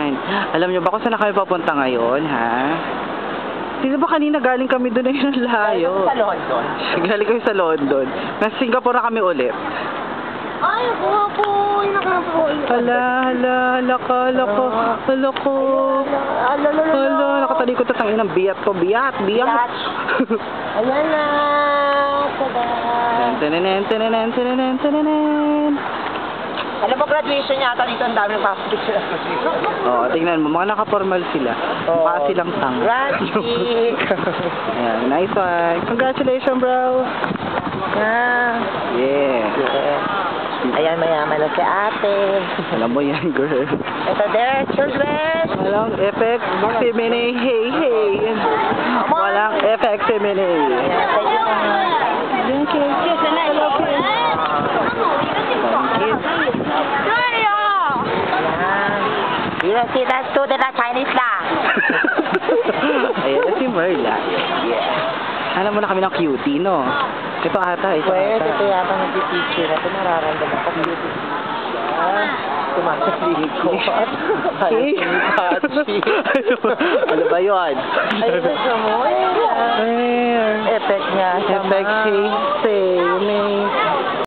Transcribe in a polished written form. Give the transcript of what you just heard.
Ayan. Alam niyo ba kung saan na kami papunta ngayon, ha? Sino ba kanina galing kami doon na yun layo? Sa London. Galing kami sa London. Nasa Singapore na kami ulit. Ay, ako. Hala, nakatalikod tas ang inang biyat ko. Biyat. Ayan na. Tananen. Alam mo, graduation yata dito, ang dami ng passport sila. Oo, tingnan mo, mga naka-formal sila. Mukha silang tang. Graduate. Ayan, nice one. Congratulations, bro. Yeah. Ayan, mayaman na si ate. Alam mo yan, girl. Ito there, children. Walang effect, femine, hey. Walang effect, femine. Thank you. You don't see that student na Chinese na. Ayan, si Merla. Yeah. Alam mo na kami ng cutie, no? Ito ata, ito yata nag-teacher na ito, nararamdaman ko cutie. Tumasalig ko. Ano ba yun? Ayun na siya mo. Effect niya. Effect, hey,